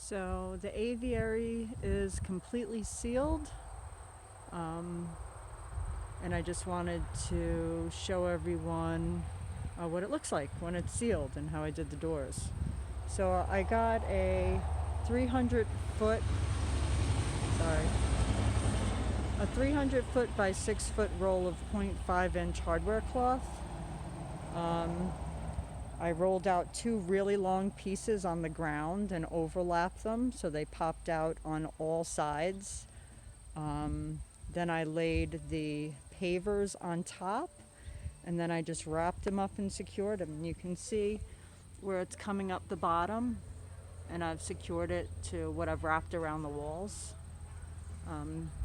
So the aviary is completely sealed, and I just wanted to show everyone what it looks like when it's sealed and how I did the doors. So I got a 300 foot, a 300 foot by 6 foot roll of 0.5 inch hardware cloth. I rolled out two really long pieces on the ground and overlapped them so they popped out on all sides. Then I laid the pavers on top, and then I just wrapped them up and secured them. You can see where it's coming up the bottom, and I've secured it to what I've wrapped around the walls.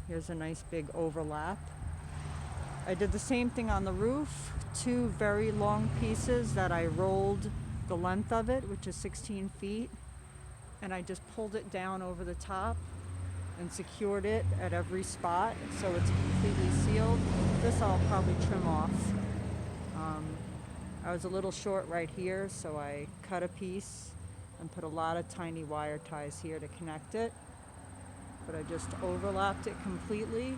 Here's a nice big overlap. I did the same thing on the roof, two very long pieces that I rolled the length of it, which is 16 feet, and I just pulled it down over the top and secured it at every spot so it's completely sealed. This I'll probably trim off. I was a little short right here, so I cut a piece and put a lot of tiny wire ties here to connect it, but I just overlapped it completely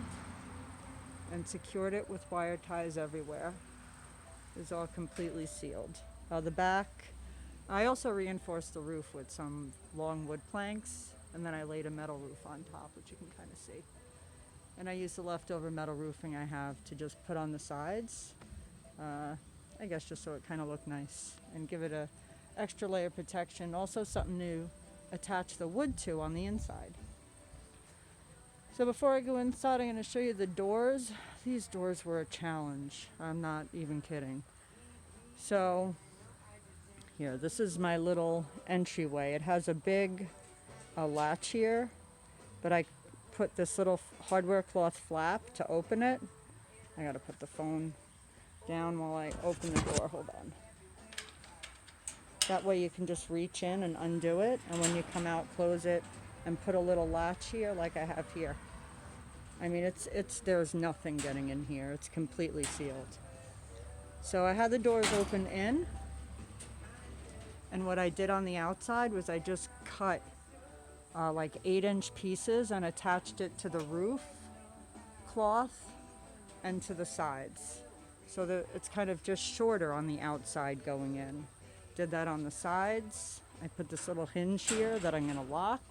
and secured it with wire ties everywhere. It's all completely sealed. The back, I also reinforced the roof with some long wood planks, and then I laid a metal roof on top, which you can kind of see. And I used the leftover metal roofing I have to just put on the sides, I guess just so it kind of looked nice and give it a extra layer of protection. Also something to attach the wood to on the inside. So before I go inside, I'm going to show you the doors. These doors were a challenge. I'm not even kidding. So here, this is my little entryway. It has a big latch here, but I put this little hardware cloth flap to open it. I got to put the phone down while I open the door. Hold on. That way you can just reach in and undo it, and when you come out, close it and put a little latch here like I have here. I mean, there's nothing getting in here. It's completely sealed. So I had the doors open in, and what I did on the outside was I just cut like 8-inch pieces and attached it to the roof cloth and to the sides. So that it's kind of just shorter on the outside going in. Did that on the sides. I put this little hinge here that I'm going to lock,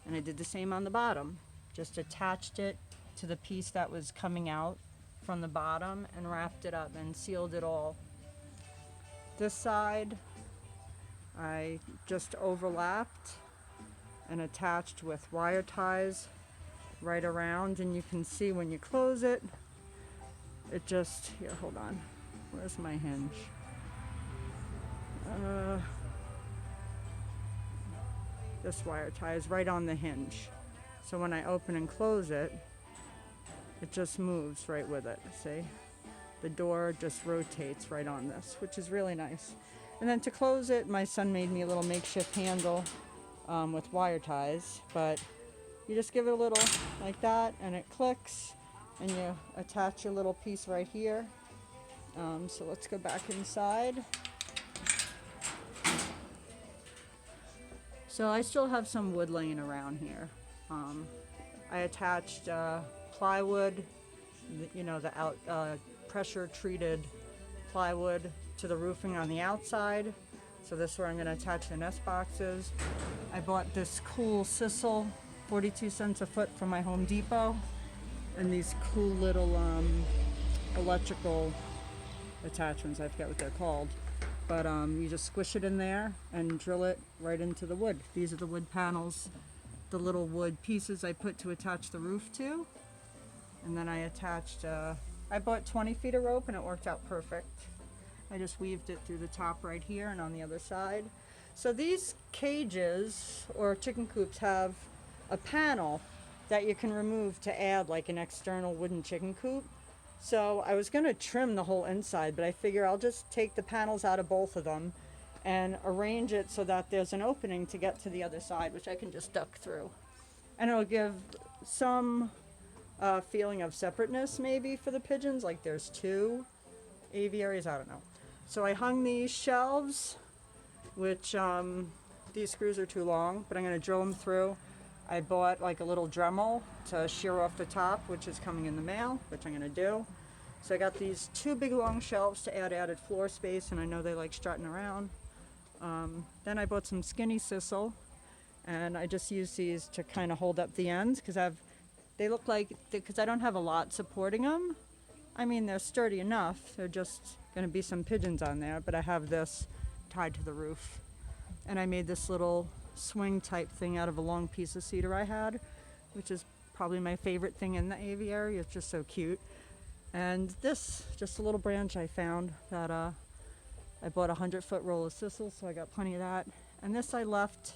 and I did the same on the bottom. Just attached it to the piece that was coming out from the bottom and wrapped it up and sealed it all. This side I just overlapped and attached with wire ties right around, and you can see when you close it, it just, here, hold on, where's my hinge? This wire ties right on the hinge. So when I open and close it, it just moves right with it. See? The door just rotates right on this, which is really nice. And then to close it, my son made me a little makeshift handle with wire ties, but you just give it a little like that and it clicks, and you attach your little piece right here. So let's go back inside. So I still have some wood laying around here. I attached plywood, the pressure treated plywood to the roofing on the outside. So this is where I'm going to attach the nest boxes. I bought this cool sisal, 42 cents a foot from my Home Depot, and these cool little electrical attachments. I forget what they're called. But you just squish it in there and drill it right into the wood. These are the wood panels, the little wood pieces I put to attach the roof to. And then I attached, I bought 20 feet of rope and it worked out perfect. I just weaved it through the top right here and on the other side. So these cages or chicken coops have a panel that you can remove to add like an external wooden chicken coop. So I was going to trim the whole inside, but I figure I'll just take the panels out of both of them and arrange it so that there's an opening to get to the other side, which I can just duck through. And it'll give some feeling of separateness maybe for the pigeons, like there's two aviaries, I don't know. So I hung these shelves, which these screws are too long, but I'm going to drill them through. I bought like a little Dremel to shear off the top, which is coming in the mail, which I'm going to do. So I got these 2 big long shelves to add added floor space, and I know they like strutting around. Then I bought some skinny sisal, and I just use these to kind of hold up the ends because they look like, because I don't have a lot supporting them. I mean, they're sturdy enough. They're just going to be some pigeons on there, but I have this tied to the roof. And I made this little swing type thing out of a long piece of cedar I had, which is probably my favorite thing in the aviary. It's just so cute. And this, just a little branch I found that I bought a 100-foot roll of sisal, so I got plenty of that. And this I left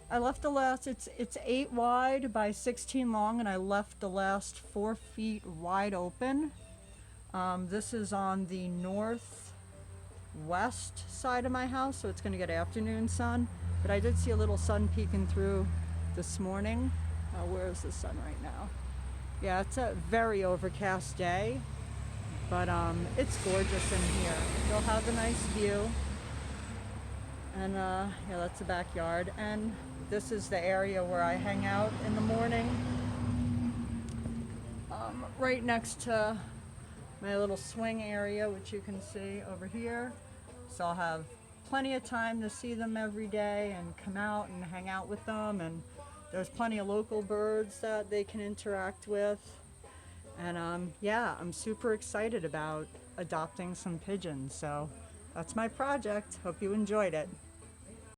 the last, it's 8 wide by 16 long, and I left the last 4 feet wide open. This is on the northwest side of my house, so it's going to get afternoon sun. But I did see a little sun peeking through this morning. Where is the sun right now? Yeah, it's a very overcast day, but it's gorgeous in here. You'll have a nice view. And yeah, that's the backyard. And this is the area where I hang out in the morning. Right next to my little swing area, which you can see over here. So I'll have plenty of time to see them every day and come out and hang out with them. And there's plenty of local birds that they can interact with. And yeah, I'm super excited about adopting some pigeons. So that's my project. Hope you enjoyed it.